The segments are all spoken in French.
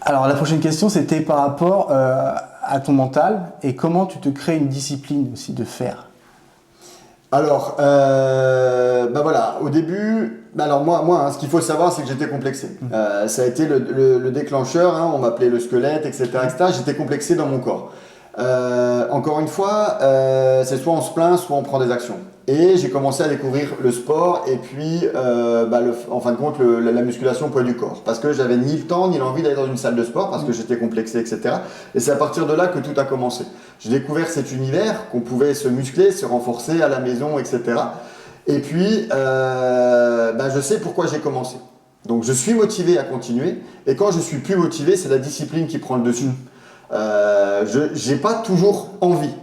Alors la prochaine question, c'était par rapport à ton mental et comment tu te crées une discipline aussi de faire. Alors, bah voilà, au début, alors moi, hein, ce qu'il faut savoir, c'est que j'étais complexé. Ça a été le déclencheur, hein, on m'appelait le squelette, etc. J'étais complexé dans mon corps. Encore une fois, c'est soit on se plaint, soit on prend des actions. Et j'ai commencé à découvrir le sport et puis, en fin de compte, la musculation poids du corps. Parce que j'avais ni le temps ni l'envie d'aller dans une salle de sport parce que j'étais complexé, etc. Et c'est à partir de là que tout a commencé. J'ai découvert cet univers qu'on pouvait se muscler, se renforcer à la maison, etc. Et puis, je sais pourquoi j'ai commencé. Donc, je suis motivé à continuer. Et quand je suis plus motivé, c'est la discipline qui prend le dessus. Je n'ai pas toujours envie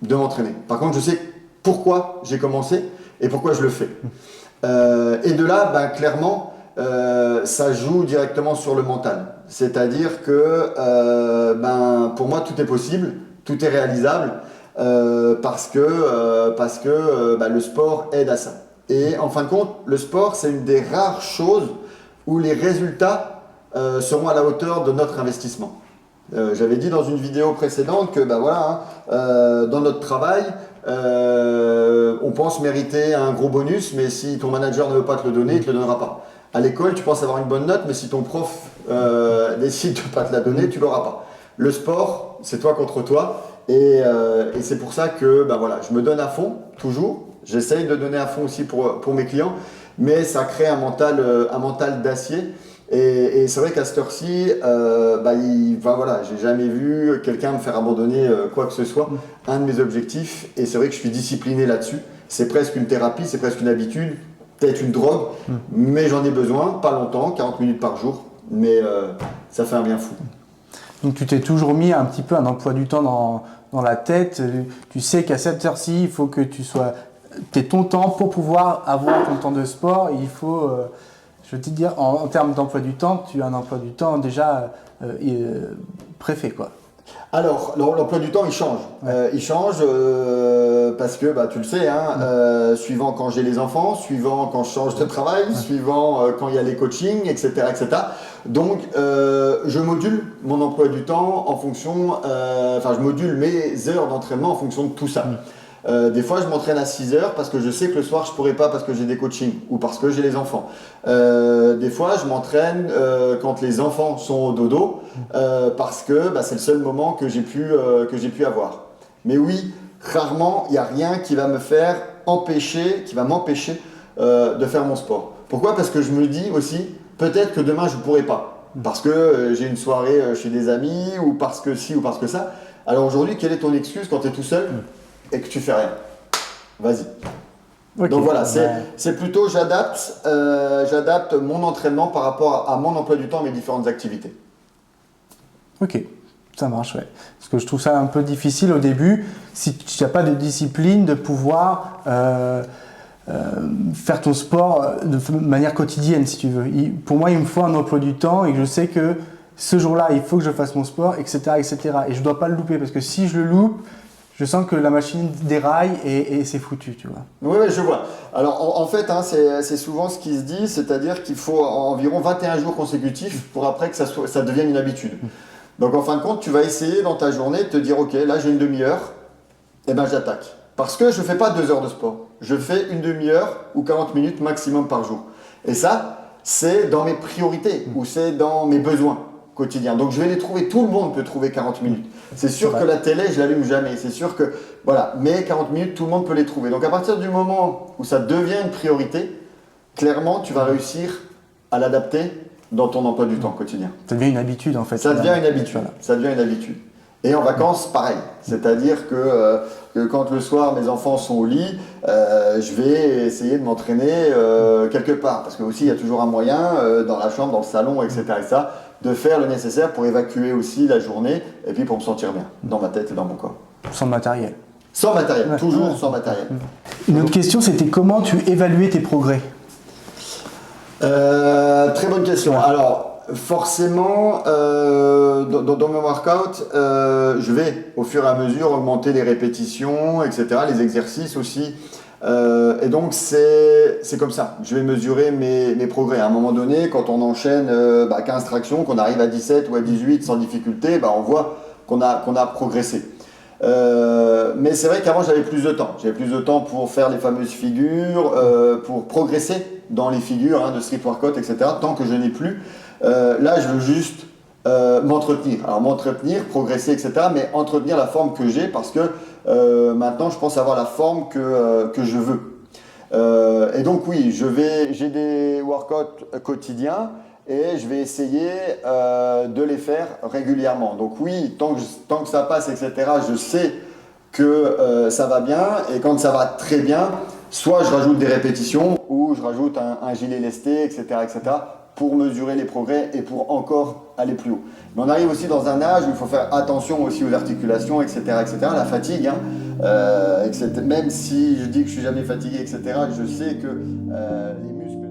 de m'entraîner. Par contre, je sais pourquoi j'ai commencé et pourquoi je le fais. Et de là, clairement, ça joue directement sur le mental. C'est-à-dire que pour moi, tout est possible, tout est réalisable parce que le sport aide à ça. Et en fin de compte, le sport, c'est une des rares choses où les résultats seront à la hauteur de notre investissement. J'avais dit dans une vidéo précédente que dans notre travail, on pense mériter un gros bonus, mais si ton manager ne veut pas te le donner, il ne te le donnera pas. À l'école, tu penses avoir une bonne note, mais si ton prof décide de ne pas te la donner, tu ne l'auras pas. Le sport, c'est toi contre toi, et c'est pour ça que je me donne à fond, toujours. J'essaye de donner à fond aussi pour mes clients, mais ça crée un mental d'acier. Et c'est vrai qu'à cette heure-ci, j'ai jamais vu quelqu'un me faire abandonner quoi que ce soit, un de mes objectifs. Et c'est vrai que je suis discipliné là-dessus. C'est presque une thérapie, c'est presque une habitude, peut-être une drogue, mais j'en ai besoin, pas longtemps, 40 minutes par jour, mais ça fait un bien fou. Donc tu t'es toujours mis un petit peu un emploi du temps dans la tête. Tu sais qu'à cette heure-ci, il faut que tu aies ton temps pour pouvoir avoir ton temps de sport. Il faut... je veux te dire, en termes d'emploi du temps, tu as un emploi du temps déjà préfet, quoi. Alors, l'emploi du temps, il change. Ouais. Il change parce que, tu le sais, hein, suivant quand j'ai les enfants, suivant quand je change de travail, suivant quand il y a les coachings, etc. etc. Donc, je module mon emploi du temps en fonction, je module mes heures d'entraînement en fonction de tout ça. Des fois, je m'entraîne à 6 heures parce que je sais que le soir, je ne pourrai pas parce que j'ai des coachings ou parce que j'ai les enfants. Des fois, je m'entraîne quand les enfants sont au dodo parce que c'est le seul moment que j'ai pu avoir. Mais oui, rarement, il n'y a rien qui va m'empêcher de faire mon sport. Pourquoi ? Parce que je me dis aussi, peut-être que demain, je ne pourrai pas. Parce que j'ai une soirée chez des amis ou parce que ci ou parce que ça. Alors aujourd'hui, quelle est ton excuse quand tu es tout seul et que tu fais rien? Vas-y. Okay. Donc voilà, c'est plutôt j'adapte mon entraînement par rapport à mon emploi du temps, mes différentes activités. Ok, ça marche, ouais. Parce que je trouve ça un peu difficile au début, si tu n'as pas de discipline, de pouvoir faire ton sport de manière quotidienne, si tu veux. Pour moi, il me faut un emploi du temps et que je sais que ce jour-là, il faut que je fasse mon sport, etc., etc. Et je ne dois pas le louper parce que si je le loupe, je sens que la machine déraille et c'est foutu, tu vois. Oui, je vois. Alors, en fait, c'est souvent ce qui se dit, c'est-à-dire qu'il faut environ 21 jours consécutifs pour après que ça devienne une habitude. Donc, en fin de compte, tu vas essayer dans ta journée de te dire, OK, là, j'ai une demi-heure, et j'attaque. Parce que je ne fais pas 2 heures de sport. Je fais une demi-heure ou 40 minutes maximum par jour. Et ça, c'est dans mes priorités ou c'est dans mes besoins quotidiens. Donc, je vais les trouver. Tout le monde peut trouver 40 minutes. C'est sûr que la télé, je l'allume jamais. C'est sûr que, mais 40 minutes, tout le monde peut les trouver. Donc, à partir du moment où ça devient une priorité, clairement, tu vas réussir à l'adapter dans ton emploi du temps quotidien. Ça devient une habitude, en fait. Ça devient une habitude. Voilà. Ça devient une habitude. Et en vacances, pareil. C'est-à-dire que quand le soir, mes enfants sont au lit, je vais essayer de m'entraîner quelque part. Parce que aussi, il y a toujours un moyen, dans la chambre, dans le salon, etc., de faire le nécessaire pour évacuer aussi la journée et puis pour me sentir bien, dans ma tête et dans mon corps. Sans matériel. Sans matériel, toujours sans matériel. Une autre question, c'était comment tu évaluais tes progrès ? Très bonne question. Alors, forcément, dans mes workouts, je vais au fur et à mesure augmenter les répétitions, etc., les exercices aussi. Et donc c'est comme ça, je vais mesurer mes progrès. À un moment donné, quand on enchaîne 15 tractions, qu'on arrive à 17 ou à 18 sans difficulté, on voit qu'on a progressé. Mais c'est vrai qu'avant j'avais plus de temps. J'avais plus de temps pour faire les fameuses figures, pour progresser dans les figures de street workout, etc. Tant que je n'ai plus. Là, je veux juste m'entretenir. Alors m'entretenir, progresser, etc. Mais entretenir la forme que j'ai parce que maintenant, je pense avoir la forme que je veux. Et donc oui, j'ai des workouts quotidiens et je vais essayer de les faire régulièrement. Donc oui, tant que ça passe, etc., je sais que ça va bien. Et quand ça va très bien, soit je rajoute des répétitions ou je rajoute un gilet lesté, etc., pour mesurer les progrès et pour encore aller plus haut. Mais on arrive aussi dans un âge où il faut faire attention aussi aux articulations, etc., la fatigue, même si je dis que je suis jamais fatigué, etc., je sais que les muscles